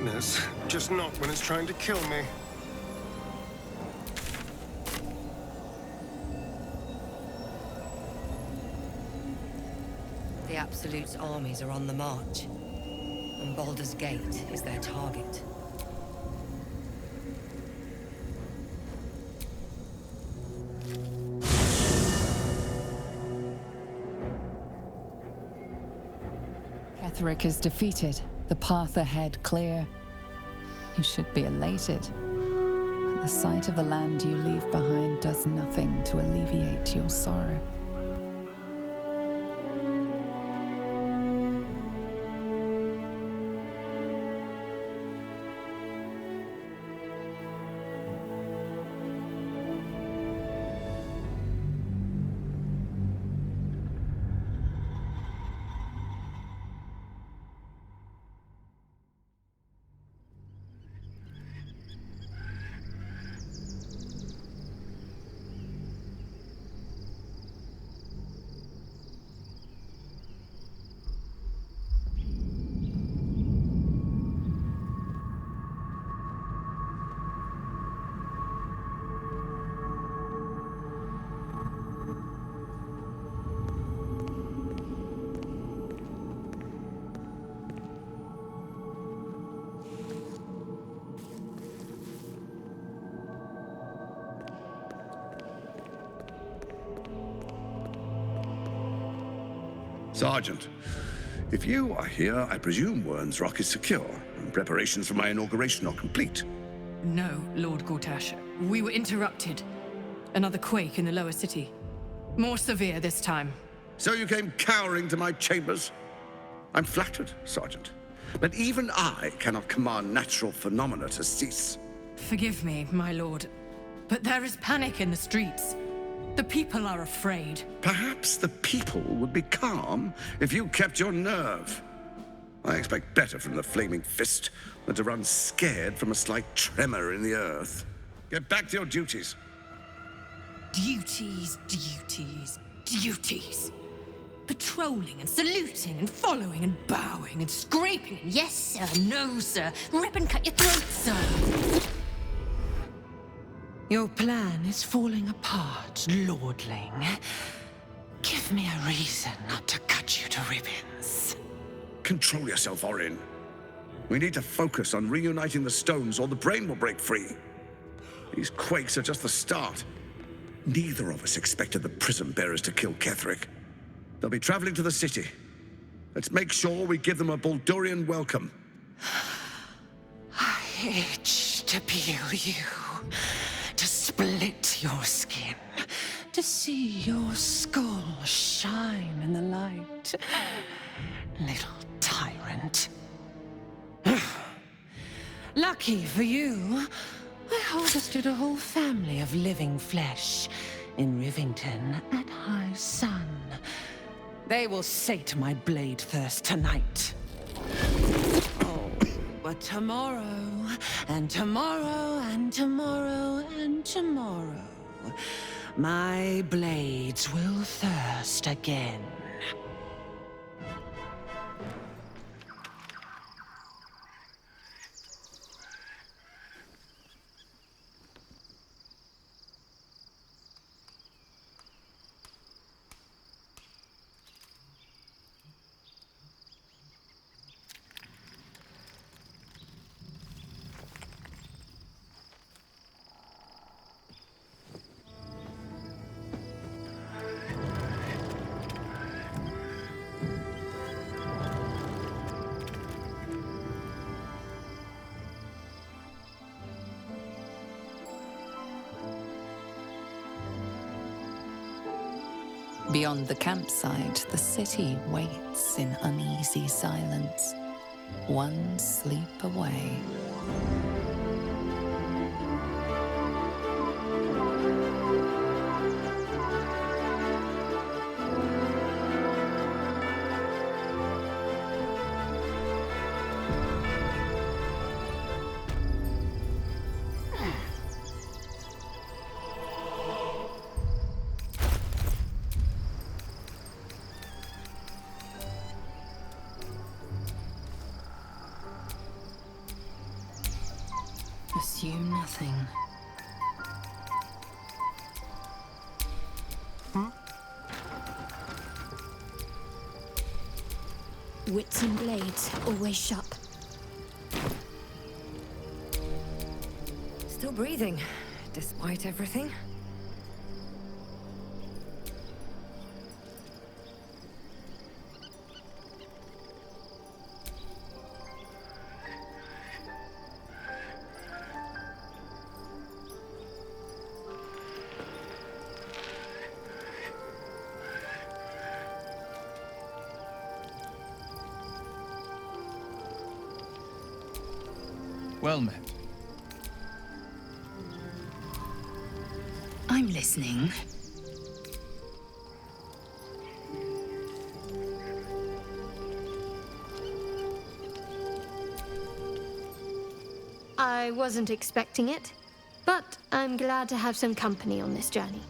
weakness, just not when it's trying to kill me. The Absolute's armies are on the march, and Baldur's Gate is their target. Ketheric is defeated, the path ahead clear. You should be elated. But the sight of the land you leave behind does nothing to alleviate your sorrow. Sergeant, if you are here, I presume Wern's Rock is secure, and preparations for my inauguration are complete. No, Lord Gortash. We were interrupted. Another quake in the lower city. More severe this time. So you came cowering to my chambers? I'm flattered, Sergeant. But even I cannot command natural phenomena to cease. Forgive me, my lord, but there is panic in the streets. The people are afraid. Perhaps the people would be calm if you kept your nerve. I expect better from the Flaming Fist than to run scared from a slight tremor in the earth. Get back to your duties. Duties, duties, duties. Patrolling and saluting and following and bowing and scraping and yes sir, no sir, rip and cut your throat, sir. Your plan is falling apart, lordling. Give me a reason not to cut you to ribbons. Control yourself, Orin. We need to focus on reuniting the stones or the brain will break free. These quakes are just the start. Neither of us expected the Prism Bearers to kill Ketheric. They'll be traveling to the city. Let's make sure we give them a Baldurian welcome. I itch to peel you, to split your skin, to see your skull shine in the light. Little tyrant. Lucky for you, I harvested a whole family of living flesh in Rivington at high sun. They will sate my blade thirst tonight. Oh, but tomorrow, and tomorrow, and tomorrow, and tomorrow, my blades will thirst again. Beyond the campsite, the city waits in uneasy silence, one sleep away. Assume nothing. Wits and blades, always sharp. Still breathing, despite everything. Well met. I'm listening. I wasn't expecting it, but I'm glad to have some company on this journey.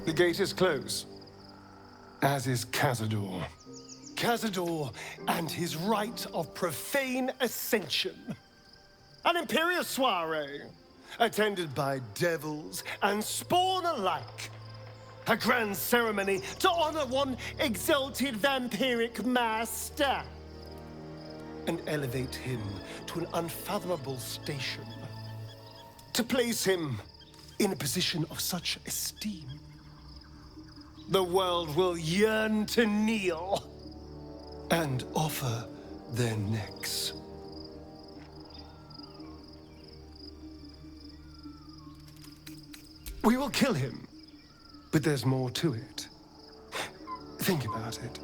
The gate is closed, as is Cazador. Cazador and his rite of profane ascension. An imperial soiree, attended by devils and spawn alike. A grand ceremony to honor one exalted vampiric master. And elevate him to an unfathomable station. To place him in a position of such esteem. The world will yearn to kneel and offer their necks. We will kill him, but there's more to it. Think about it.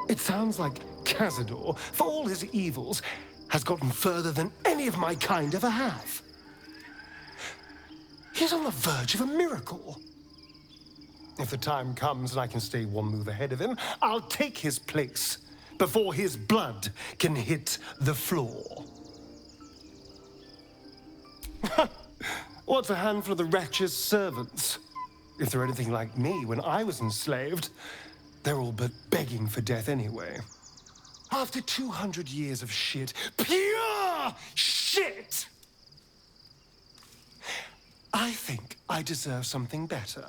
It sounds like Cazador, for all his evils, has gotten further than any of my kind ever have. He's on the verge of a miracle. If the time comes and I can stay one move ahead of him, I'll take his place before his blood can hit the floor. What's a handful of the wretched servants? If they're anything like me when I was enslaved, they're all but begging for death anyway. After 200 years of shit, pure shit! I think I deserve something better.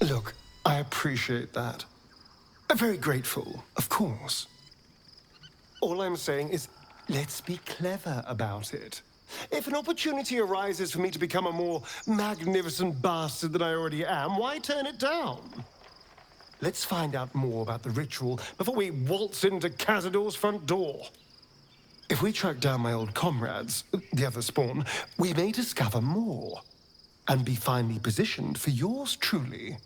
Look, I appreciate that. I'm very grateful, of course. All I'm saying is, let's be clever about it. If an opportunity arises for me to become a more magnificent bastard than I already am, why turn it down? Let's find out more about the ritual before we waltz into Cazador's front door. If we track down my old comrades, the other spawn, we may discover more and be finely positioned for yours truly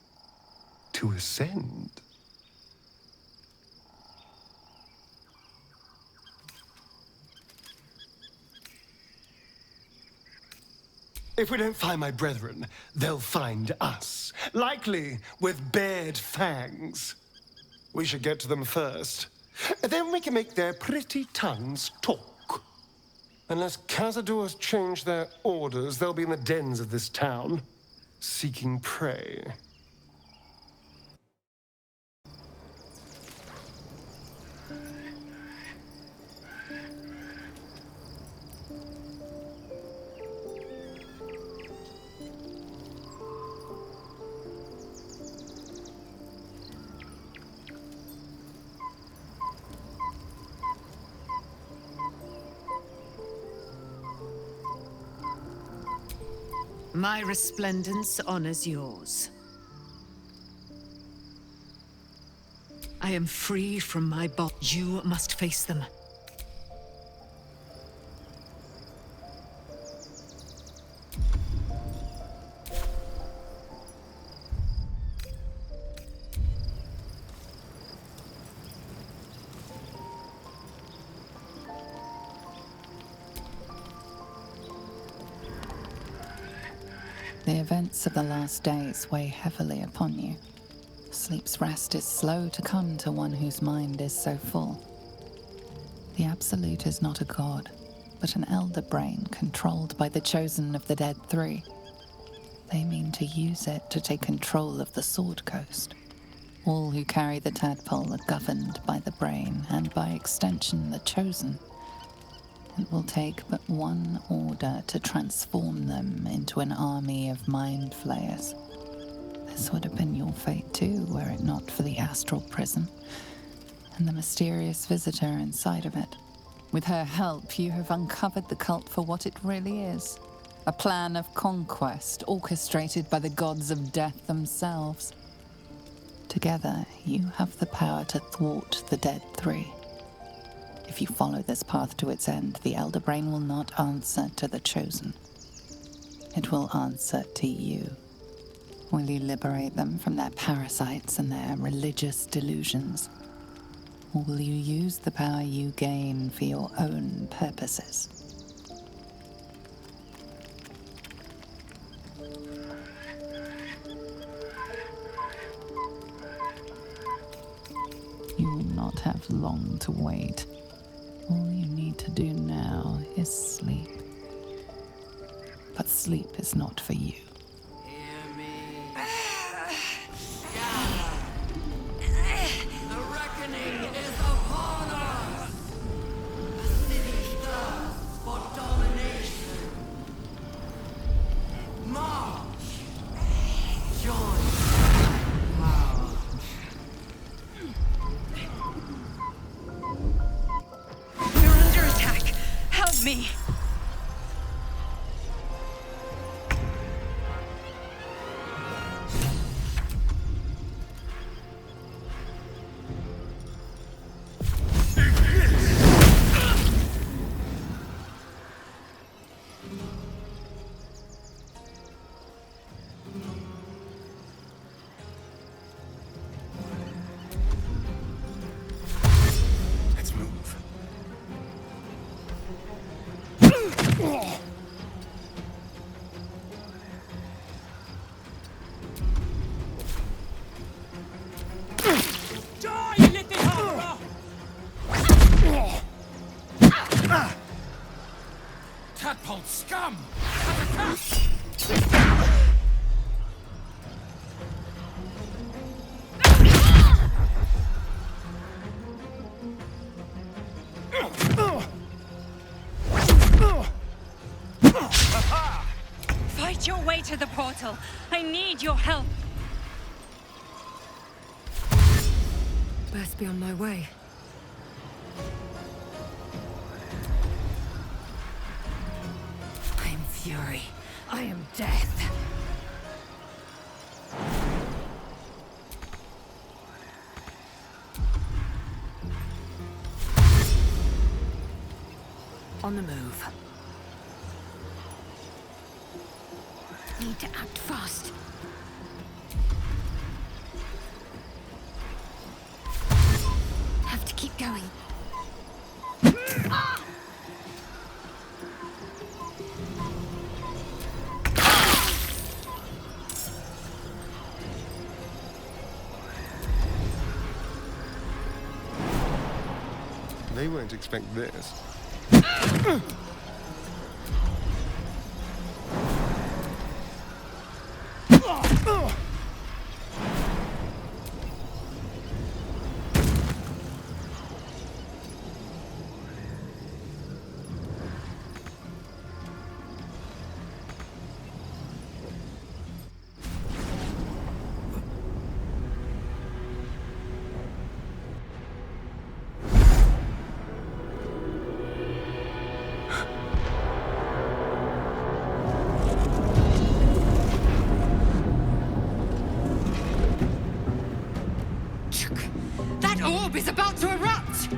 to ascend. If we don't find my brethren, they'll find us, likely with bared fangs. We should get to them first. Then we can make their pretty tongues talk. Unless Cazador has changed their orders, they'll be in the dens of this town, seeking prey. My resplendence honors yours. I am free from my body. You must face them. The events of the last days weigh heavily upon you. Sleep's rest is slow to come to one whose mind is so full. The Absolute is not a god, but an elder brain controlled by the chosen of the Dead Three. They mean to use it to take control of the Sword Coast. All who carry the tadpole are governed by the brain, and by extension the chosen. It will take but one order to transform them into an army of mind flayers. This would have been your fate too, were it not for the astral prison and the mysterious visitor inside of it. With her help, you have uncovered the cult for what it really is. A plan of conquest orchestrated by the gods of death themselves. Together, you have the power to thwart the Dead Three. If you follow this path to its end, the Elder Brain will not answer to the Chosen. It will answer to you. Will you liberate them from their parasites and their religious delusions? Or will you use the power you gain for your own purposes? You will not have long to wait. All you need to do now is sleep. But sleep is not for you. The reckoning is upon us! The city thirsts for domination. March! Join power. We're under attack. Help me. Let's move. Die, you little horror! Tadpole scum! Fight your way to the portal. I need your help. Best be on my way. I am fury. I am death. On the move. Need to act fast. Have to keep going. They won't expect this. That orb is about to erupt!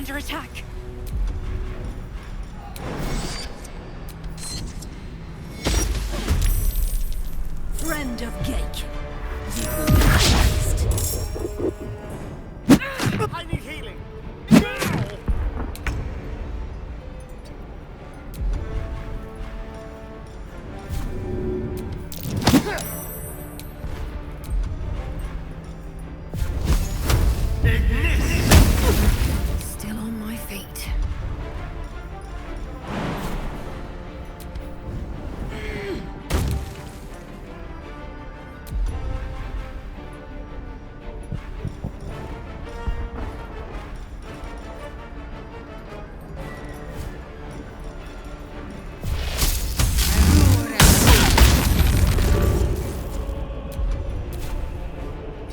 under attack. Friend of Gake. You will be next. I need healing. Now! Still on my feet.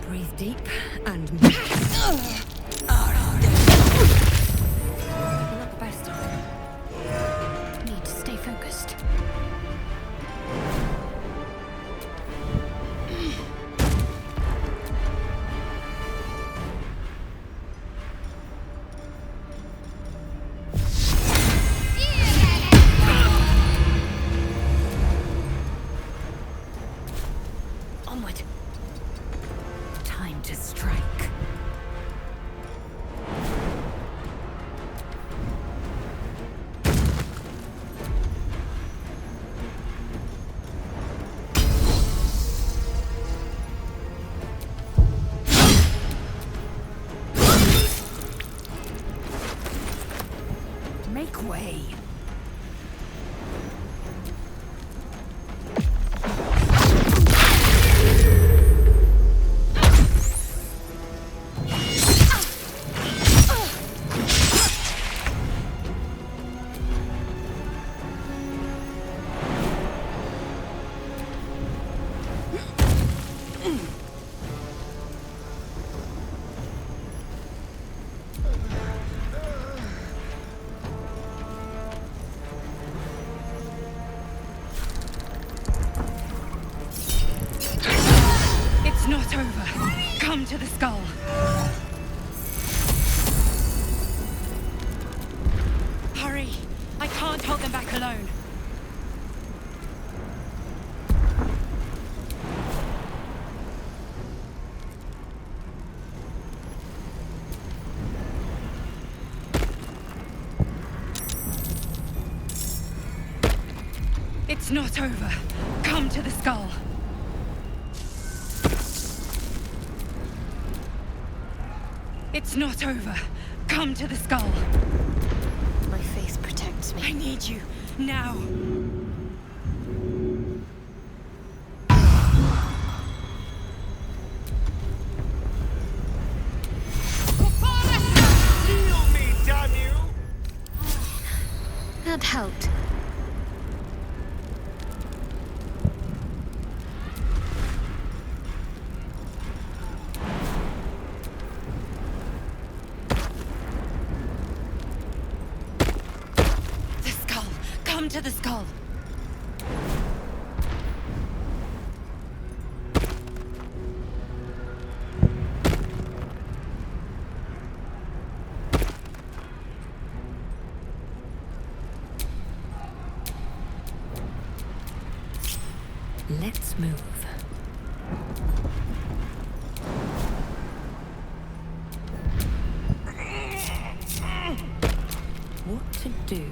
Breathe deep and move. Not the best time. Need to stay focused. Onward. Time to strike. Make way. It's not over. Come to the skull. Hurry! I can't hold them back alone. It's not over. Come to the skull. It's not over. Come to the skull. My faith protects me. I need you. Now. Heal me, damn you! That helped. The skull. Come to the skull. Let's move. What to do?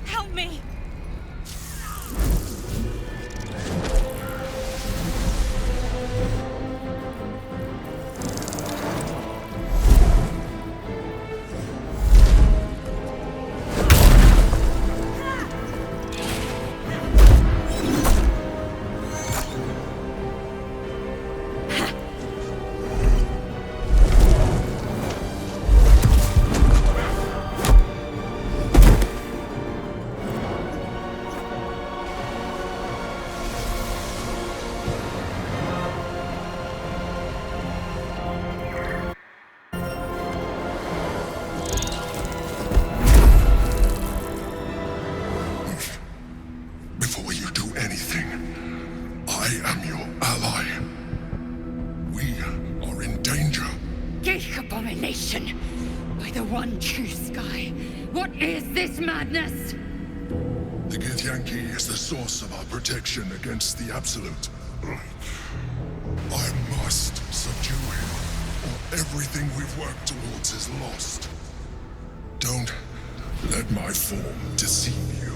Help me! is this madness? The Githyanki is the source of our protection against the Absolute. I must subdue him, or everything we've worked towards is lost. Don't let my form deceive you.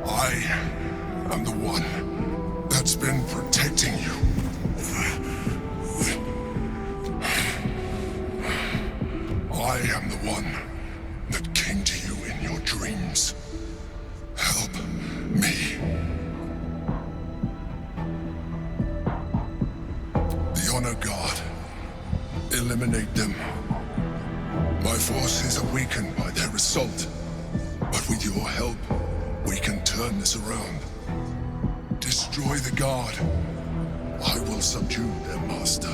I am the one that's been protecting you. I am the one that came to you in your dreams. Help me. The Honor Guard. Eliminate them. My forces are weakened by their assault, but with your help, we can turn this around. Destroy the Guard. I will subdue their master.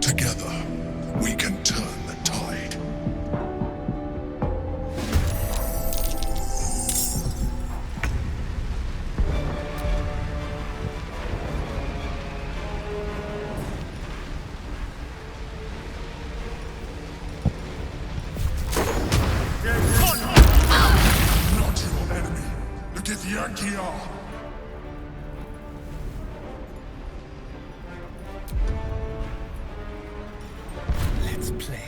Together, we can turn the tide. Not your enemy. The Githyanki are. Let's play.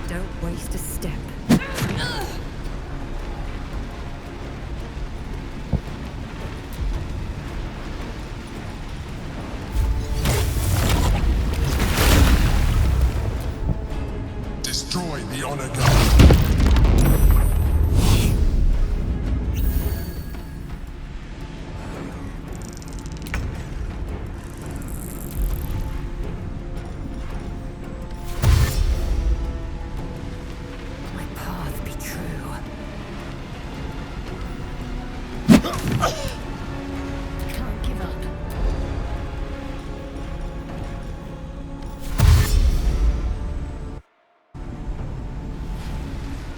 Don't waste a step. Destroy the Honor Guard. My path be true. Can't give up.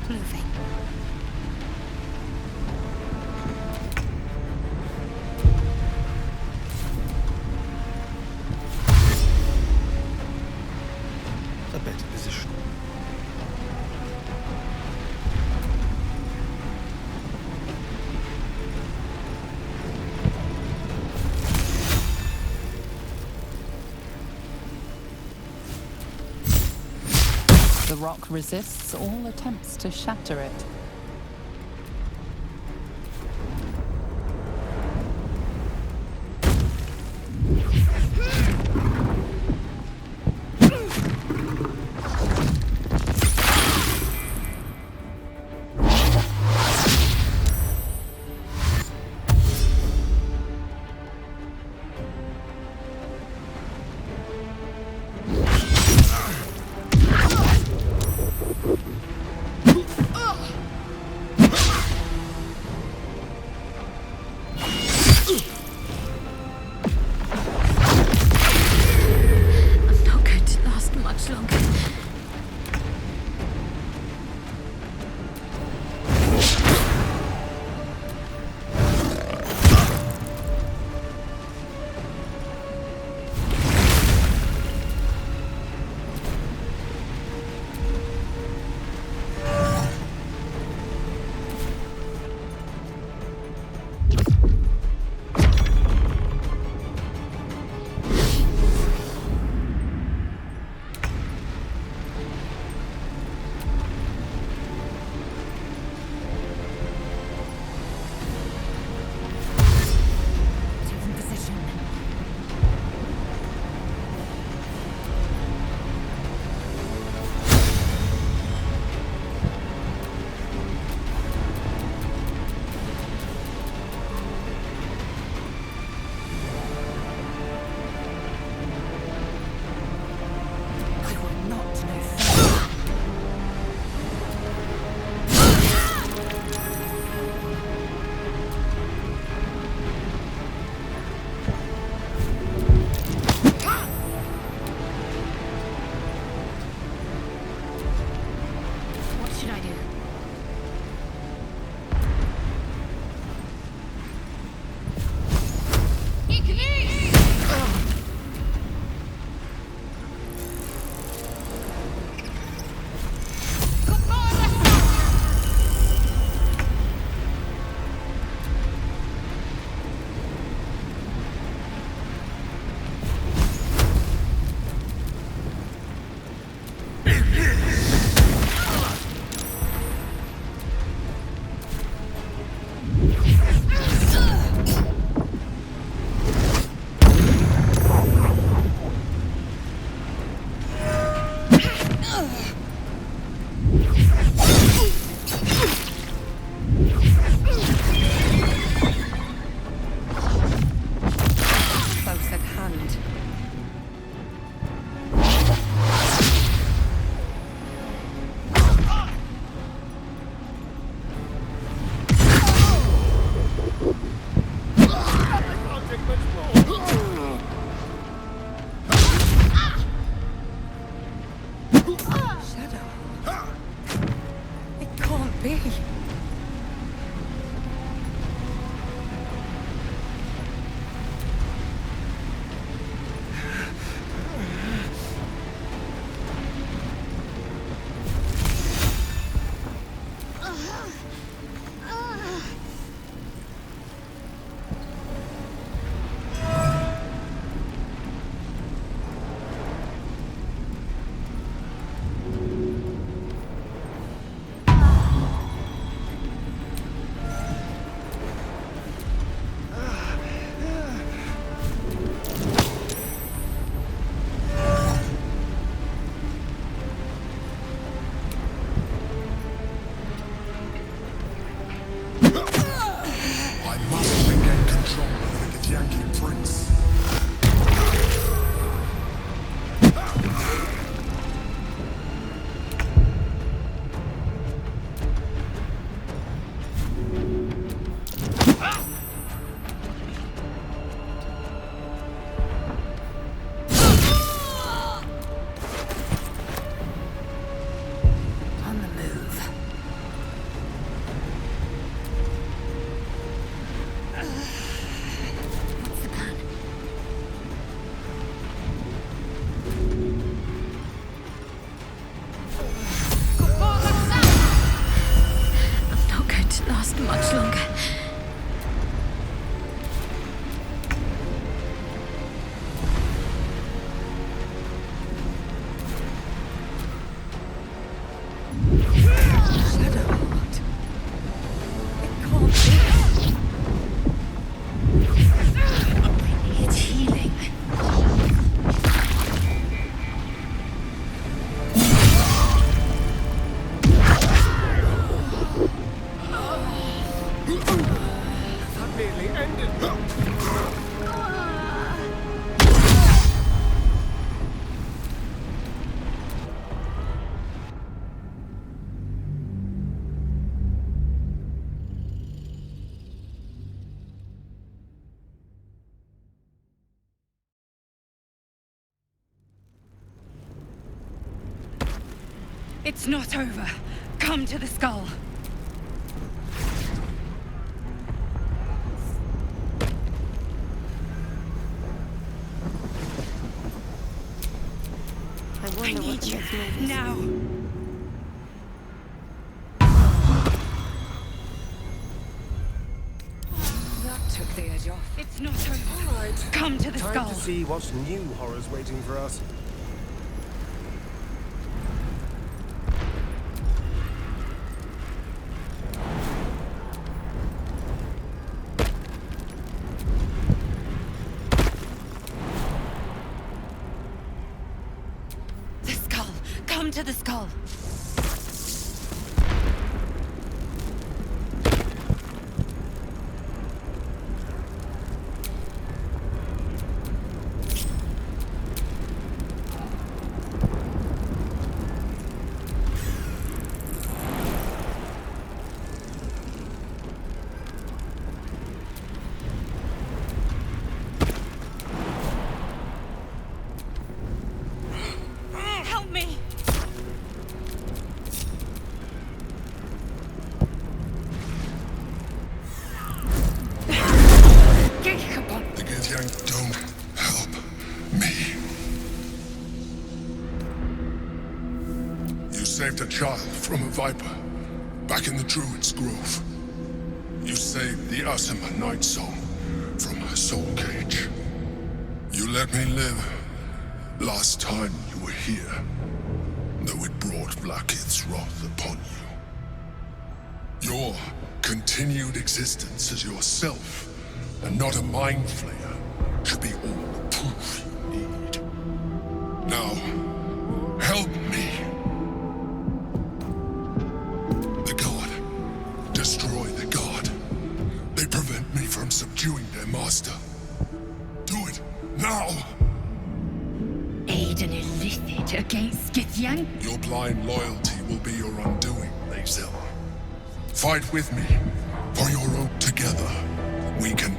Moving. A better position. The rock resists all attempts to shatter it. be? Much longer. It's not over. Come to the skull. I need you now. That took the edge off. It's not over. All right. Come to the skull. Time to see what new horrors waiting for us. Come to the skull. Help me. The Githyank don't help me. You saved a child from a viper back in the Druid's Grove. You saved the Asima Night Song from her soul cage. You let me live last time you were here, though it brought Blackith's wrath upon you. Your continued existence as yourself and not a mind flayer should be all the proof you need. Now, help me. The god. Destroy the god. They prevent me from subduing their master. Do it, now! Aid an illithid against Githyank? Your blind loyalty will be your undoing, Lae'zel. Fight with me. For your own together, we can...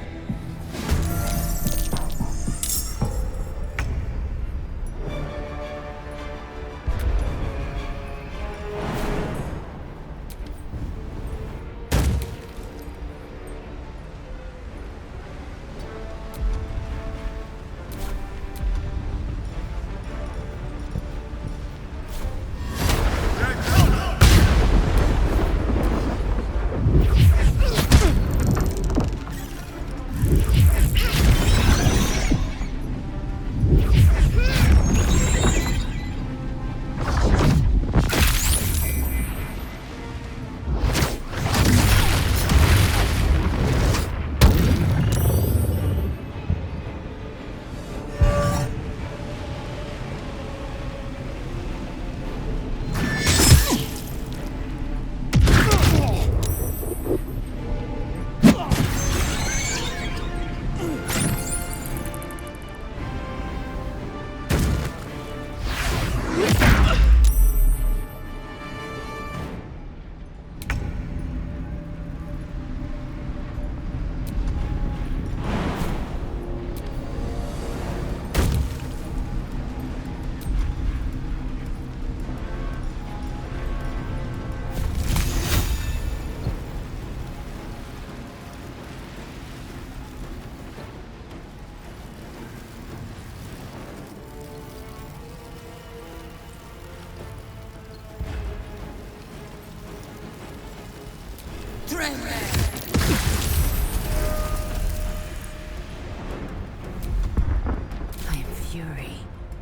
I am fury.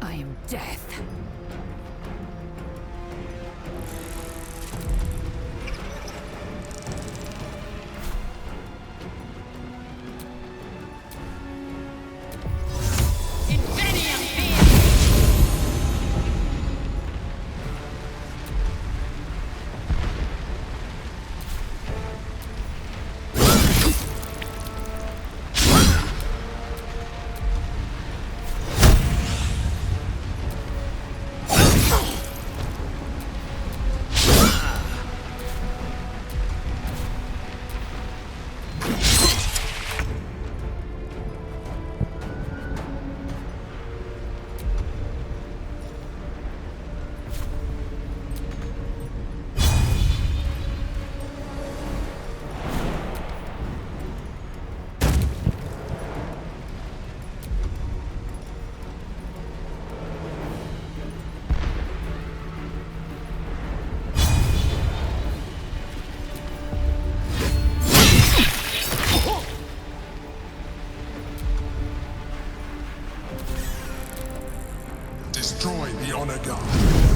I am death. Destroy the Honor Guard.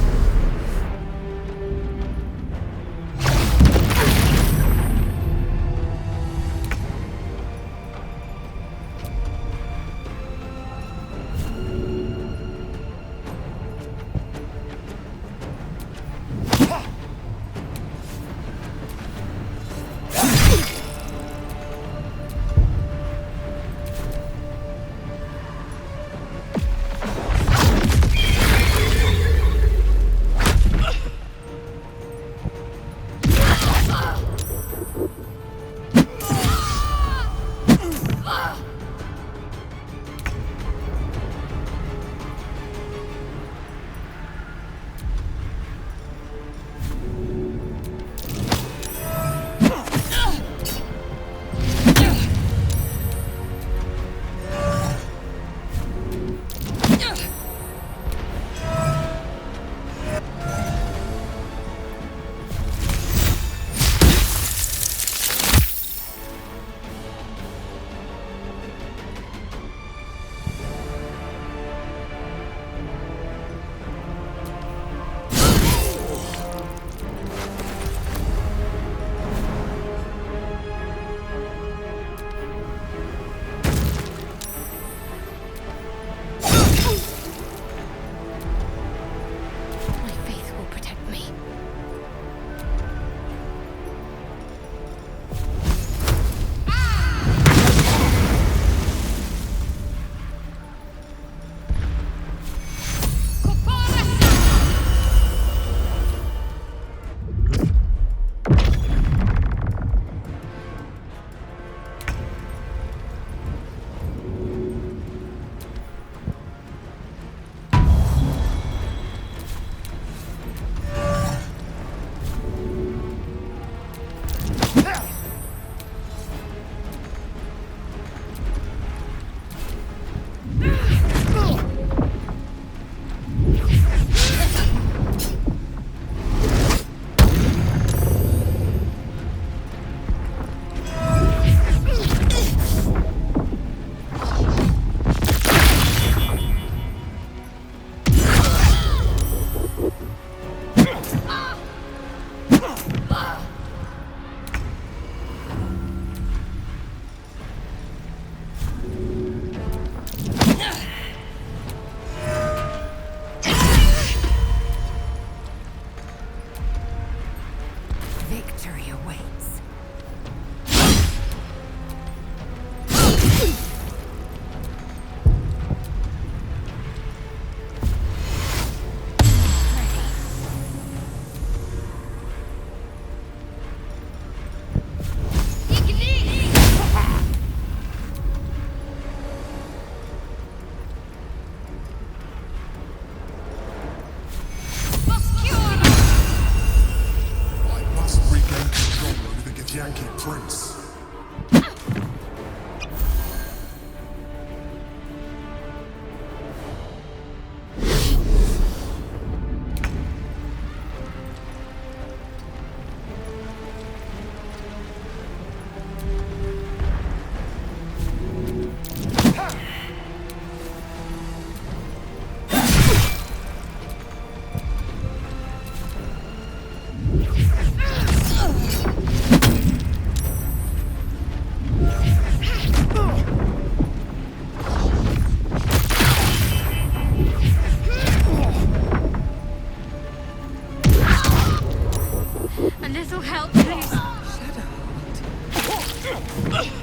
little help, please?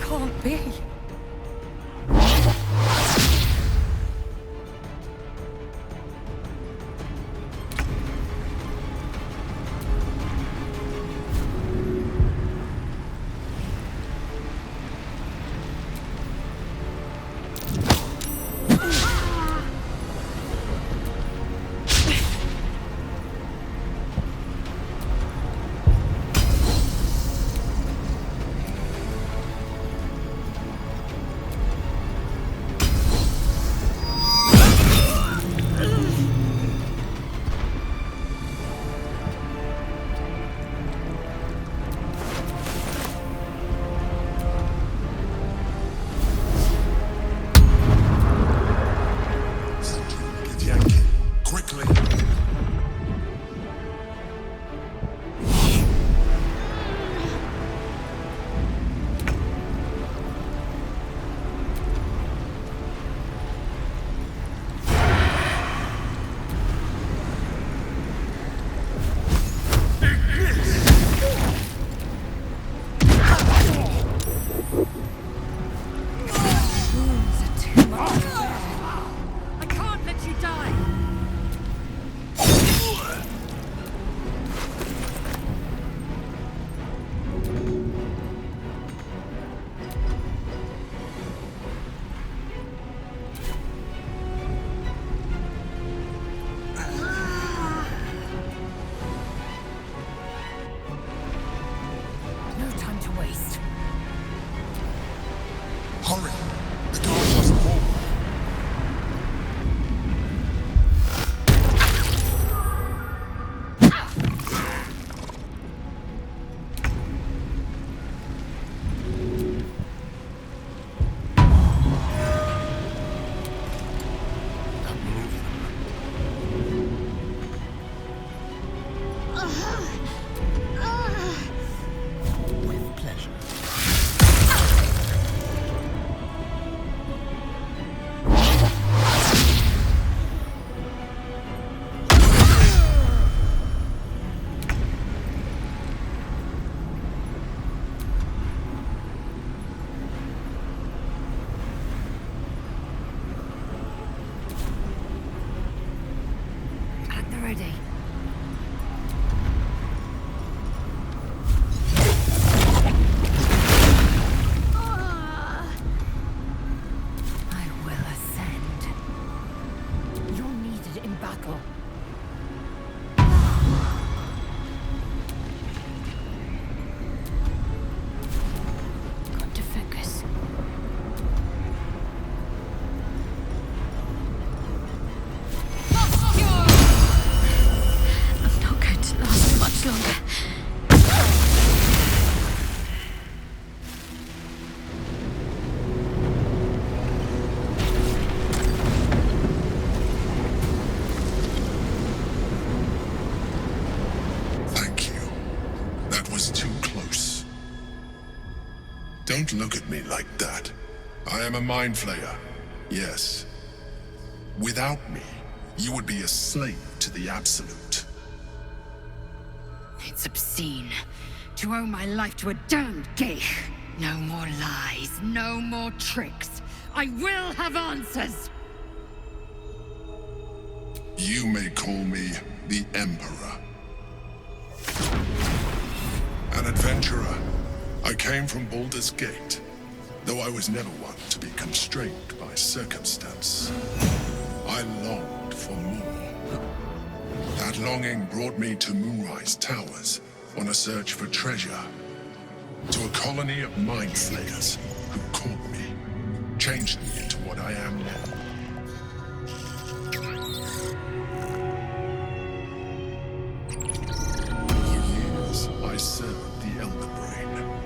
Can't be. Don't look at me like that. I am a mind flayer, yes. Without me, you would be a slave to the Absolute. It's obscene to owe my life to a damned geek. No more lies, no more tricks. I will have answers! You may call me the Emperor. An adventurer. I came from Baldur's Gate, though I was never one to be constrained by circumstance. I longed for more. That longing brought me to Moonrise Towers on a search for treasure. To a colony of mind flayers who caught me, changed me into what I am now. For years, I served the Elder Brain,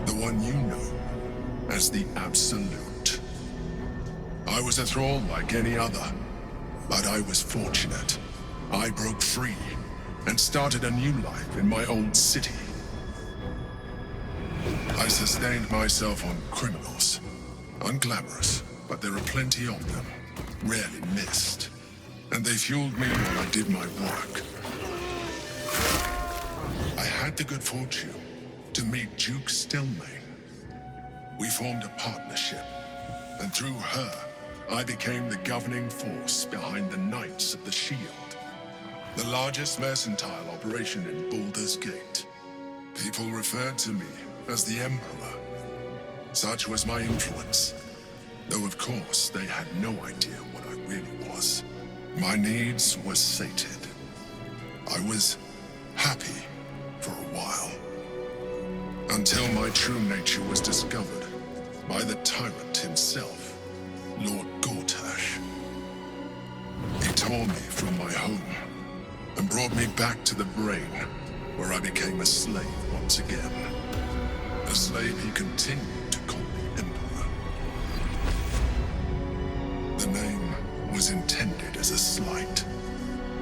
the one you know as the Absolute. I was a thrall like any other, but I was fortunate. I broke free and started a new life in my old city. I sustained myself on criminals. Unglamorous, but there are plenty of them, rarely missed. And they fueled me while I did my work. I had the good fortune to meet Duke Stelmane. We formed a partnership, and through her, I became the governing force behind the Knights of the Shield, the largest mercantile operation in Baldur's Gate. People referred to me as the Emperor. Such was my influence, though of course they had no idea what I really was. My needs were sated. I was happy for a while, until my true nature was discovered by the tyrant himself, Lord Gortash. He tore me from my home and brought me back to the Brain, where I became a slave once again. A slave he continued to call the Emperor. The name was intended as a slight,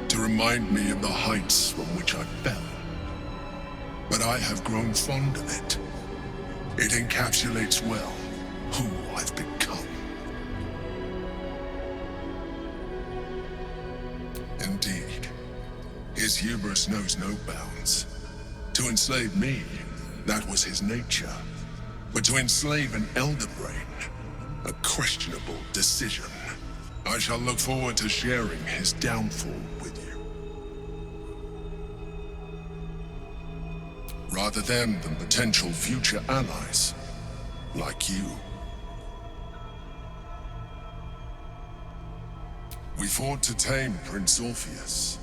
to remind me of the heights from which I fell. But I have grown fond of it. It encapsulates well who I've become. Indeed, his hubris knows no bounds. To enslave me, that was his nature. But to enslave an Elder Brain, a questionable decision. I shall look forward to sharing his downfall with you. Rather than potential future allies, like you. We fought to tame Prince Orpheus,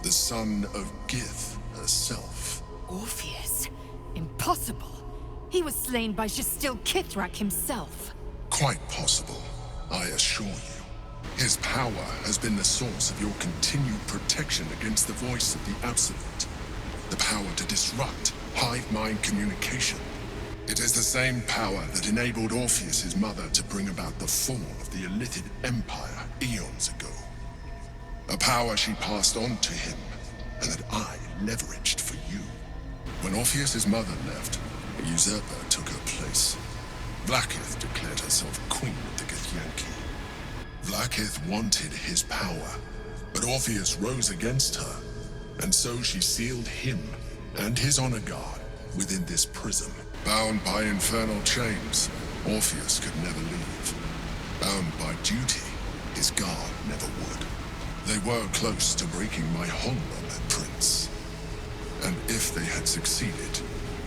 the son of Gith herself. Orpheus? Impossible. He was slain by Jastil Kithrak himself. Quite possible, I assure you. His power has been the source of your continued protection against the voice of the Absolute. The power to disrupt hive-mind communication. It is the same power that enabled Orpheus's mother to bring about the fall of the Illithid Empire eons ago. A power she passed on to him, and that I leveraged for you. When Orpheus's mother left, a usurper took her place. Blackith declared herself queen of the Githyanki. Blackith wanted his power, but Orpheus rose against her, and so she sealed him and his honor guard within this prison. Bound by infernal chains, Orpheus could never leave. Bound by duty, his guard never would. They were close to breaking my hold on that prince. And if they had succeeded,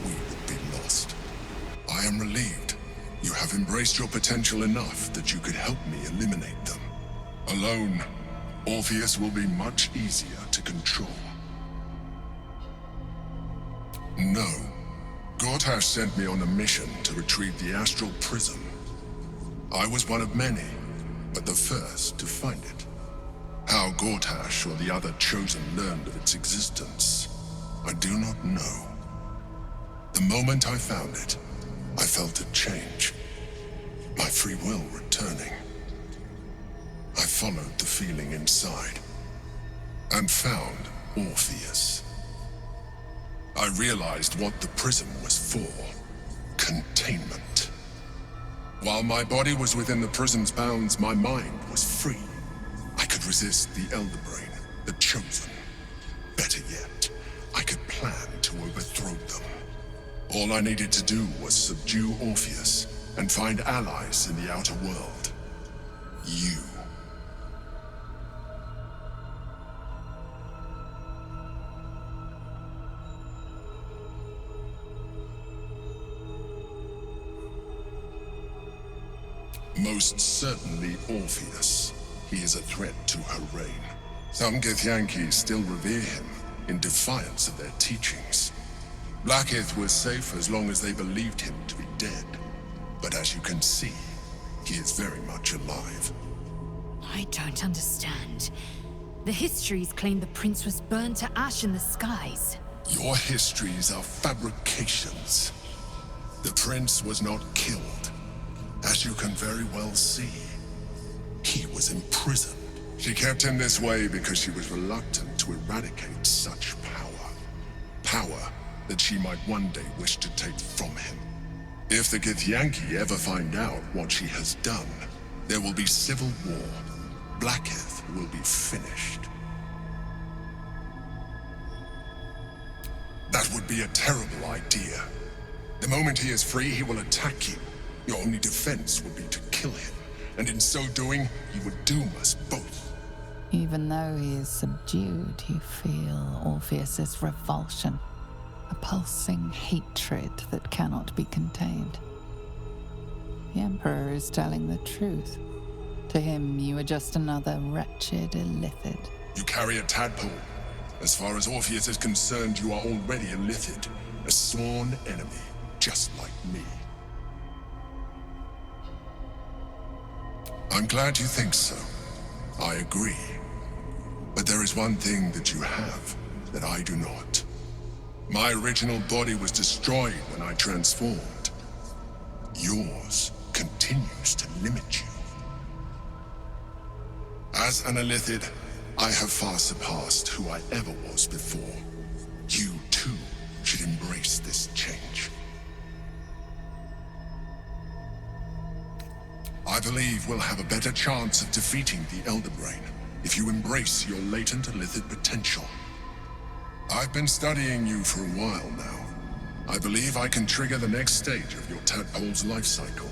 we would be lost. I am relieved. You have embraced your potential enough that you could help me eliminate them. Alone, Orpheus will be much easier to control. No. Gortash sent me on a mission to retrieve the Astral Prism. I was one of many, but the first to find it. How Gortash or the other Chosen learned of its existence, I do not know. The moment I found it, I felt a change. My free will returning. I followed the feeling inside, and found Orpheus. I realized what the prism was for. Containment. While my body was within the prism's bounds, my mind was free. I could resist the Elder Brain, the Chosen. Better yet, I could plan to overthrow them. All I needed to do was subdue Orpheus and find allies in the outer world. You. Most certainly Orpheus. He is a threat to her reign. Some Githyanki still revere him in defiance of their teachings. Blackith was safe as long as they believed him to be dead. But as you can see, he is very much alive. I don't understand. The histories claim the prince was burned to ash in the skies. Your histories are fabrications. The prince was not killed. As you can very well see, he was imprisoned. She kept him this way because she was reluctant to eradicate such power. Power that she might one day wish to take from him. If the Githyanki ever find out what she has done, there will be civil war. Blackith will be finished. That would be a terrible idea. The moment he is free, he will attack you. Your only defense would be to kill him, and in so doing, he would doom us both. Even though he is subdued, you feel Orpheus's revulsion, a pulsing hatred that cannot be contained. The Emperor is telling the truth. To him, you are just another wretched illithid. You carry a tadpole. As far as Orpheus is concerned, you are already a Lithid, a sworn enemy, just like me. I'm glad you think so. I agree. But there is one thing that you have that I do not. My original body was destroyed when I transformed. Yours continues to limit you. As an Illithid, I have far surpassed who I ever was before. You, too, should embrace this change. I believe we'll have a better chance of defeating the Elder Brain if you embrace your latent Illithid potential. I've been studying you for a while now. I believe I can trigger the next stage of your tadpole's life cycle,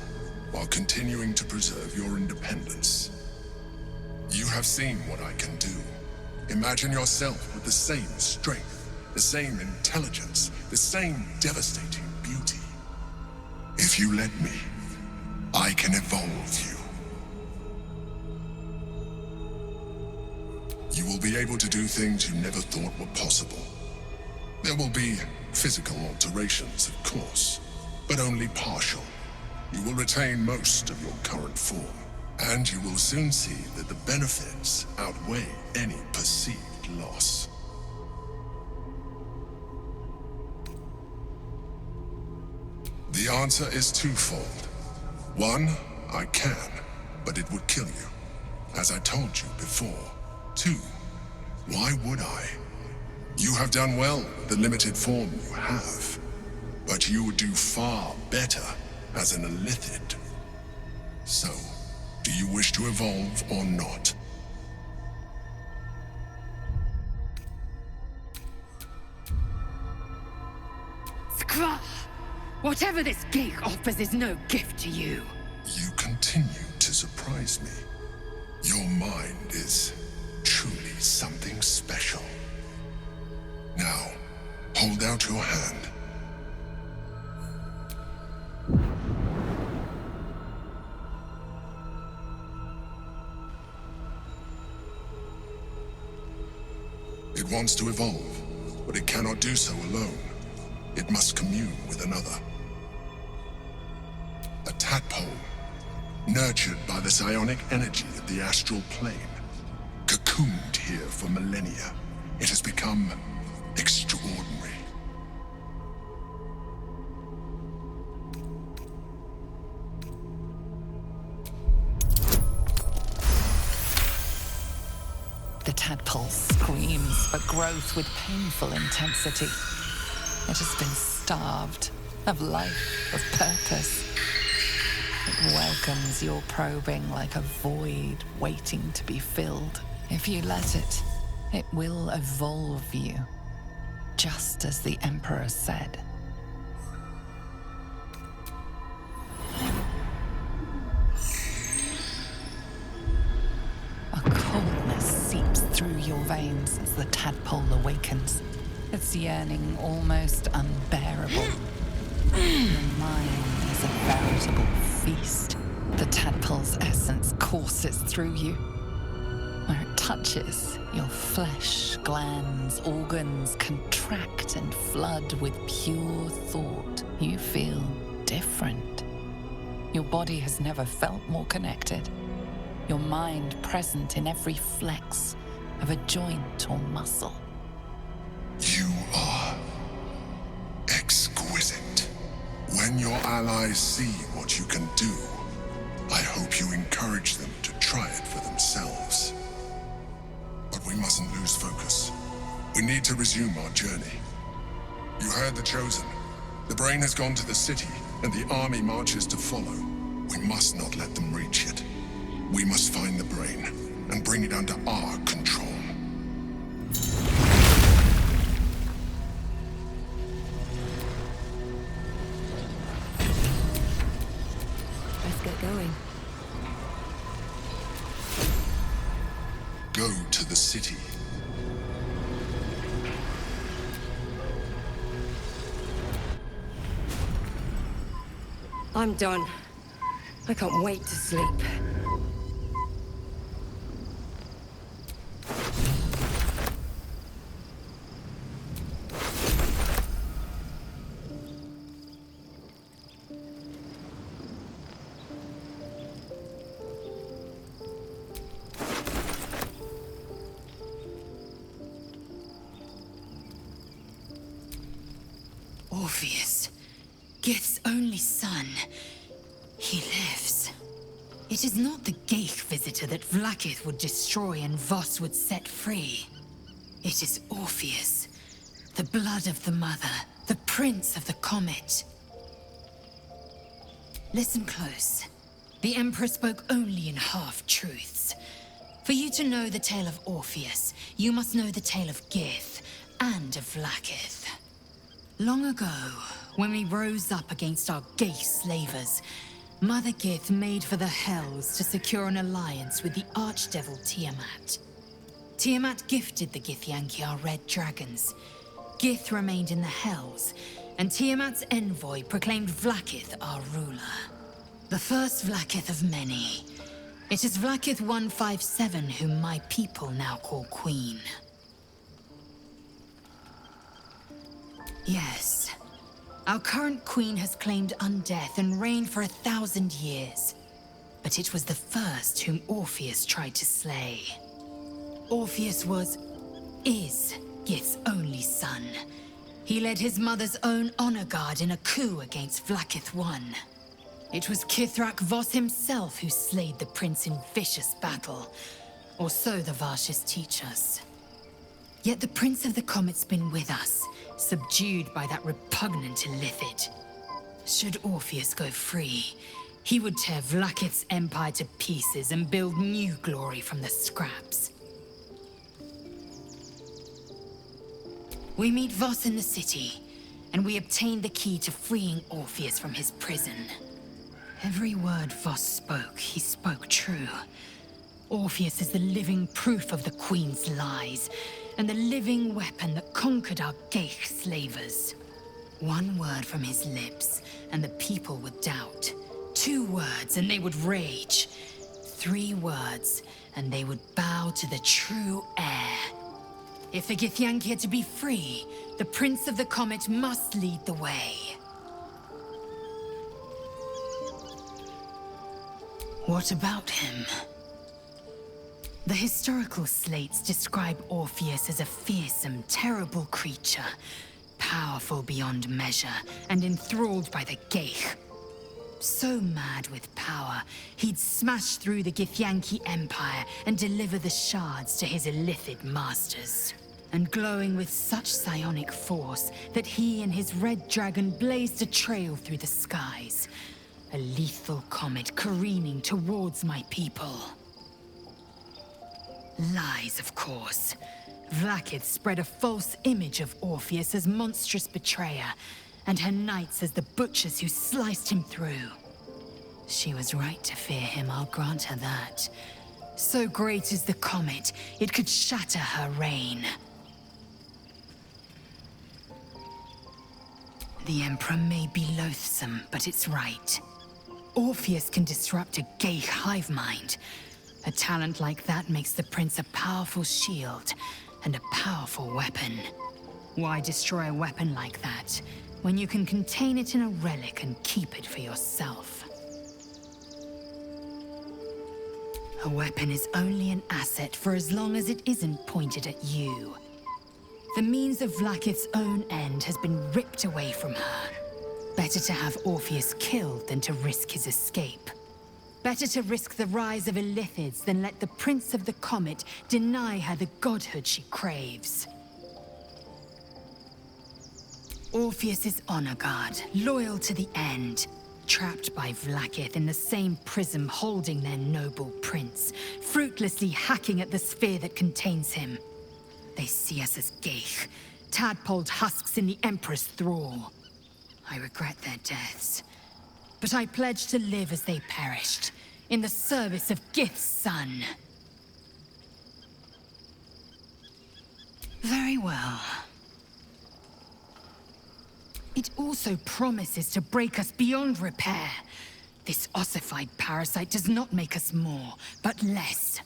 while continuing to preserve your independence. You have seen what I can do. Imagine yourself with the same strength, the same intelligence, the same devastating beauty. If you let me, I can evolve you. You will be able to do things you never thought were possible. There will be physical alterations, of course, but only partial. You will retain most of your current form, and you will soon see that the benefits outweigh any perceived loss. The answer is twofold. One, I can, but it would kill you, as I told you before. Two, why would I? You have done well with the limited form you have, but you would do far better as an Illithid. So, do you wish to evolve or not? Scrah! Whatever this gig offers is no gift to you. You continue to surprise me. Your mind is truly something special. Now, hold out your hand. It wants to evolve, but it cannot do so alone. It must commune with another. A tadpole, nurtured by the psionic energy of the astral plane. Cocooned here for millennia, it has become extraordinary. The tadpole screams for growth with painful intensity. It has been starved of life, of purpose. It welcomes your probing like a void waiting to be filled. If you let it, it will evolve you, just as the Emperor said. A coldness seeps through your veins as the tadpole awakens, its yearning almost unbearable. Your mind is a veritable feast. The tadpole's essence courses through you. Where it touches, your flesh, glands, organs contract and flood with pure thought. You feel different. Your body has never felt more connected. Your mind present in every flex of a joint or muscle. You are exquisite. When your allies see what you can do, I hope you encourage them to try it for themselves. But we mustn't lose focus. We need to resume our journey. You heard the Chosen. The Brain has gone to the city, and the army marches to follow. We must not let them reach it. We must find the Brain, and bring it under our control. city. I'm done. I can't wait to sleep. Orpheus, Gith's only son. He lives. It is not the Geich visitor that Vlaakith would destroy and Voss would set free. It is Orpheus, the blood of the mother, the prince of the comet. Listen close. The Emperor spoke only in half-truths. For you to know the tale of Orpheus, you must know the tale of Gith and of Vlaakith. Long ago, when we rose up against our Geich slavers, Mother Gith made for the Hells to secure an alliance with the archdevil Tiamat. Tiamat gifted the Githyanki our red dragons. Gith remained in the Hells, and Tiamat's envoy proclaimed Vlaakith our ruler. The first Vlaakith of many. It is Vlaakith 157 whom my people now call Queen. Yes. Our current queen has claimed undeath and reigned for 1,000 years. But it was the first whom Orpheus tried to slay. Orpheus is Gith's only son. He led his mother's own honor guard in a coup against Vlaakith I. It was Kithrak Voss himself who slayed the prince in vicious battle. Or so the Varshas teach us. Yet the Prince of the Comet's been with us, subdued by that repugnant Illithid. Should Orpheus go free, he would tear Vlaakith's empire to pieces and build new glory from the scraps. We meet Voss in the city, and we obtain the key to freeing Orpheus from his prison. Every word Voss spoke, he spoke true. Orpheus is the living proof of the Queen's lies, and the living weapon that conquered our Geich slavers. One word from his lips, and the people would doubt. 2 words, and they would rage. 3 words, and they would bow to the true heir. If the Githyanki are to be free, the Prince of the Comet must lead the way. What about him? The historical slates describe Orpheus as a fearsome, terrible creature, powerful beyond measure, and enthralled by the Geich. So mad with power, he'd smash through the Githyanki Empire and deliver the shards to his Illithid masters. And glowing with such psionic force that he and his red dragon blazed a trail through the skies. A lethal comet careening towards my people. Lies, of course. Vlaakith spread a false image of Orpheus as monstrous betrayer, and her knights as the butchers who sliced him through. She was right to fear him, I'll grant her that. So great is the comet, it could shatter her reign. The Emperor may be loathsome, but it's right. Orpheus can disrupt a Geich hive mind. A talent like that makes the prince a powerful shield and a powerful weapon. Why destroy a weapon like that when you can contain it in a relic and keep it for yourself? A weapon is only an asset for as long as it isn't pointed at you. The means of Vlaakith's own end has been ripped away from her. Better to have Orpheus killed than to risk his escape. Better to risk the rise of Illithids than let the Prince of the Comet deny her the godhood she craves. Orpheus is honor guard, loyal to the end. Trapped by Vlaakith in the same prism holding their noble prince, fruitlessly hacking at the sphere that contains him. They see us as Geich, tadpoled husks in the Emperor's thrall. I regret their deaths, but I pledge to live as they perished, in the service of Gith's son. Very well. It also promises to break us beyond repair. This ossified parasite does not make us more, but less.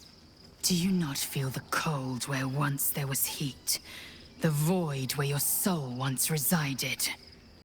Do you not feel the cold where once there was heat? The void where your soul once resided?